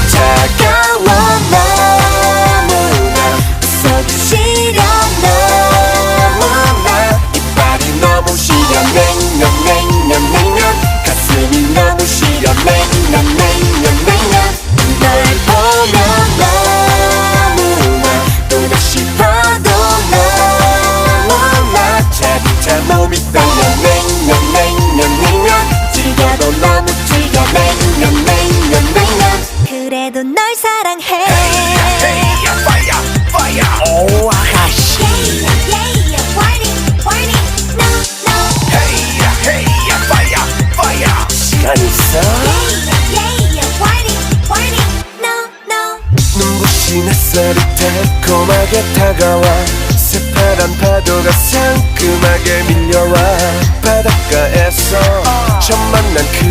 차가워 너무나 웃어주시려 너무나 이빨이 너무 시려 냉면 가슴이 너무 시려 냉면 널 보면 너무나 또다시 봐도 너무나 차디차 몸이 떨려 냉면 즐겨도 너무 즐겨 냉면 그래도 널 사랑해 오 아가씨 시간 있어? 눈부신 햇살이 달콤하게 다가와 새파란 파도가 상큼하게 밀려와 바닷가에서 처음 만난 그때